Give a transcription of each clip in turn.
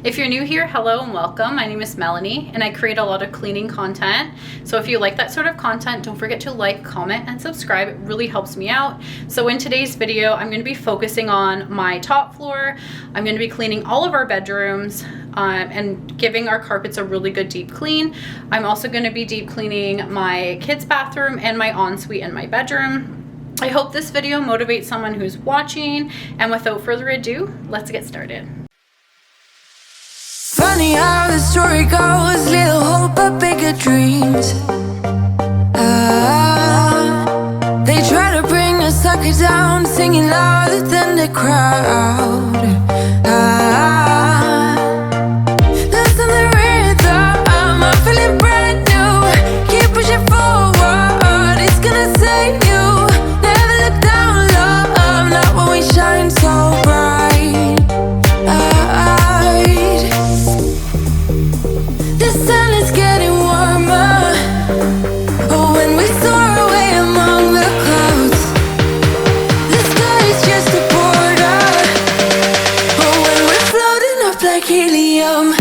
If you're new here, hello and welcome. My name is Melanie and I create a lot of cleaning content. So if you like that sort of content, don't forget to like, comment, and subscribe. It really helps me out. So in today's video, I'm going to be focusing on my top floor. I'm going to be cleaning all of our bedrooms and giving our carpets a really good deep clean. I'm also going to be deep cleaning my kids' bathroom and my ensuite in my bedroom. I hope this video motivates someone who's watching, and without further ado, let's get started. Funny how the story goes, little hope but bigger dreams. They try to bring a sucker down, singing louder than the crowd. Listen to the rhythm, I'm feeling brand new. Keep pushing forward, it's gonna save you. Never look down, love, not when we shine so bright. The sun is getting warmer. Oh, when we soar away among the clouds, the sky is just a border. Oh, when we're floating up like helium.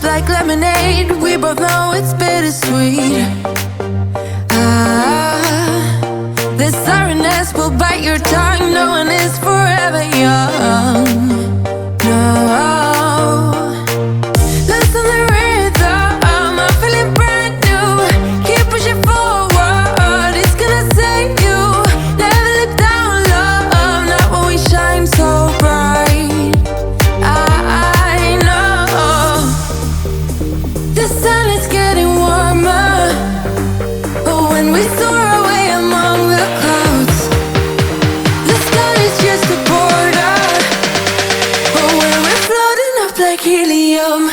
Like lemonade, we both know it's bittersweet. This sorrowness will bite your tongue. No one is forever young. No. Listen to the rhythm, I'm feeling brand new. Keep pushing forward, it's gonna save you. Never look down, love, not when we shine so bright. The sun is getting warmer. Oh, when we soar away among the clouds, the sky is just a border. Oh, when we're floating up like helium.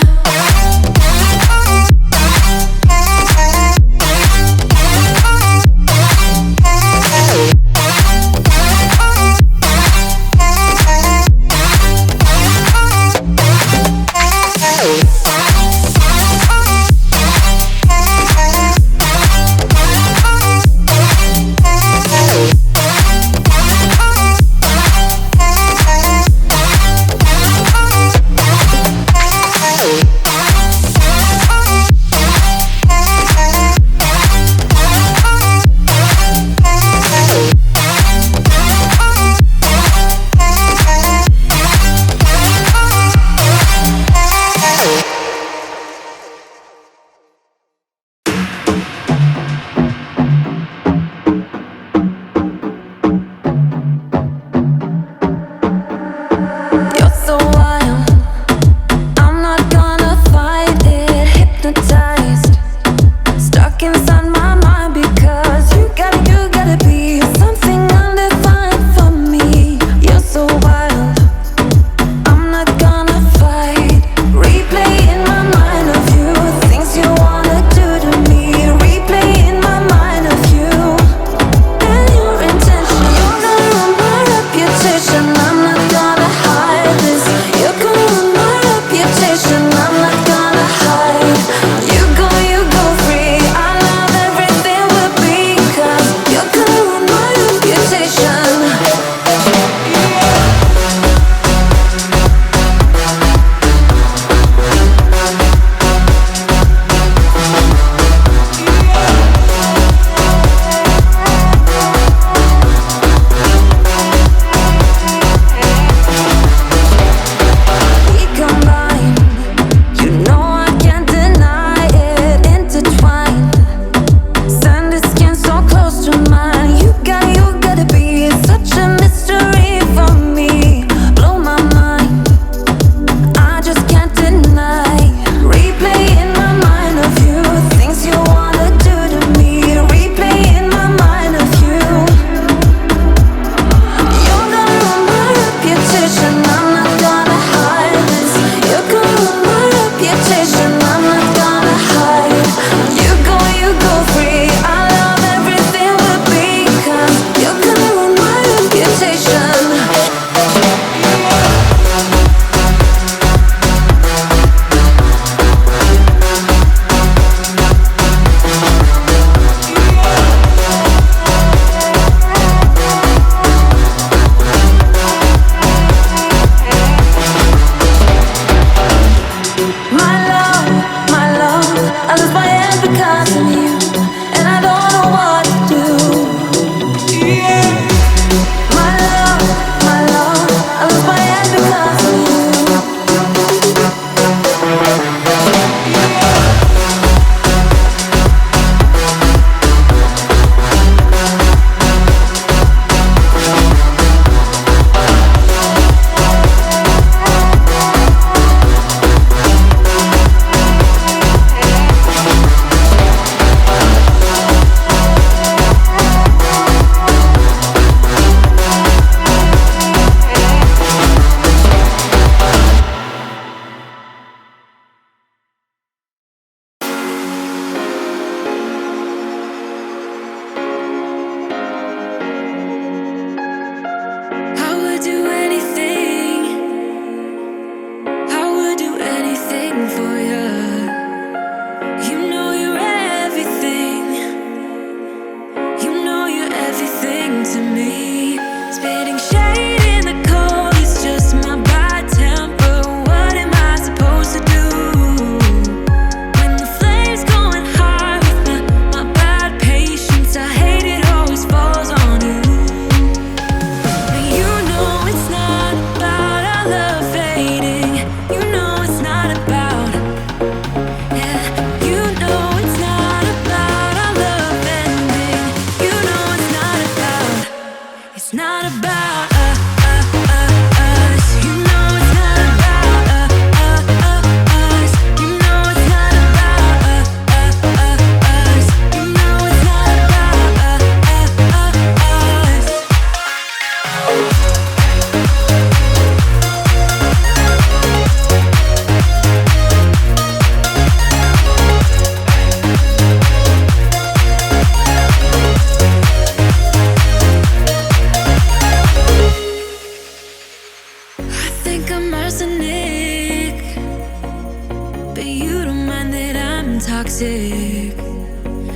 toxic.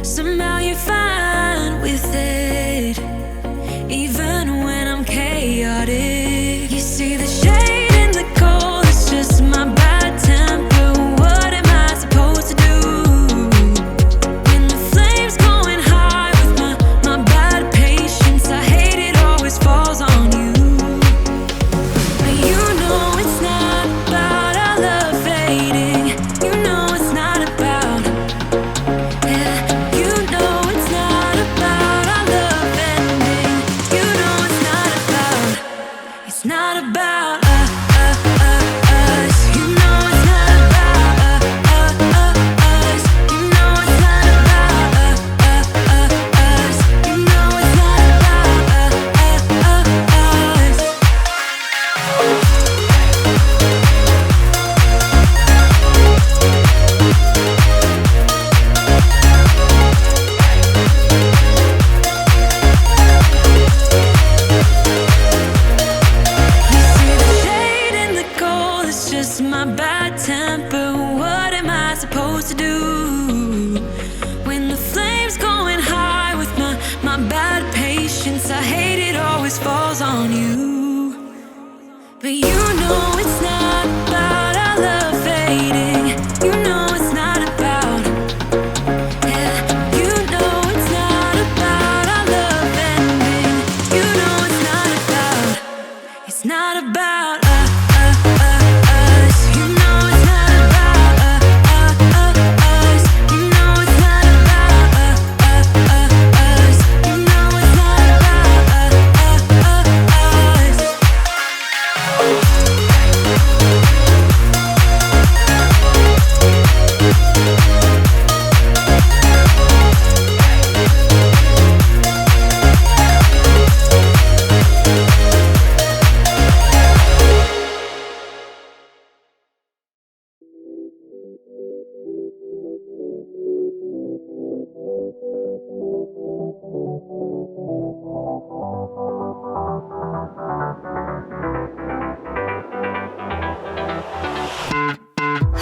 Somehow you're fine with it, even when I'm chaotic. You see the shade in the cold, it's just my bad temper. What am I supposed to do when the flame's going high with my bad patience? I hate it always falls on you. But you know it's not about our love fading. You know it's not about, yeah. You know it's not about our love ending. You know it's not about, it's not about us. You know it's not about us. You know it's not about us. You know it's not about us. You see the shade in the cold, it's just my bad temper. What am I supposed to do when the flame's going high with my bad patience? I hate it always falls on you. But you know it's not about our love fading. You know it's not about, yeah. You know it's not about our love ending. You know it's not about, it's not about us. You know it's not about us. You know it's not about us. You know it's not about us.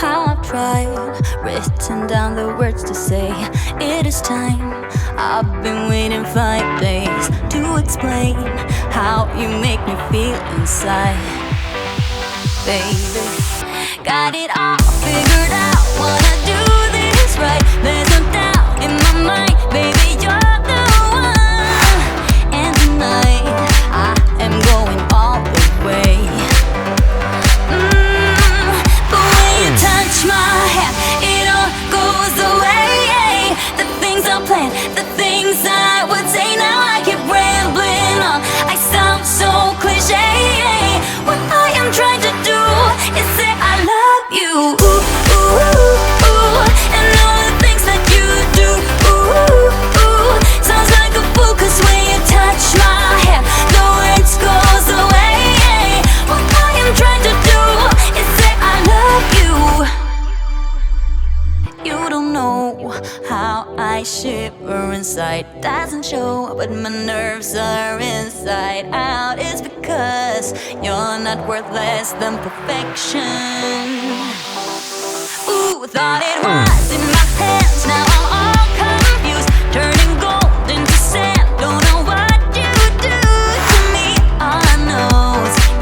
I've tried, written down the words to say it is time. I've been waiting 5 days to explain how you make me feel inside. Baby, got it all figured out, wanna do this right. There's no doubt in my mind, baby, you're the one. And tonight, I am going all the way. The way you touch my hand, it all goes away. The things I planned, the things I would say, now I keep rambling on. I sound so cliche. What I am trying to do is say I love you. Ooh, ooh, ooh. And all the things that you do. Ooh, ooh. Sounds like a fool, 'cause when you touch my hand, the words goes away. What I am trying to do is say I love you. You don't know how I shiver inside. Doesn't show, but my nerves are inside out. It's because you're not worth less than perfection. Ooh, thought it was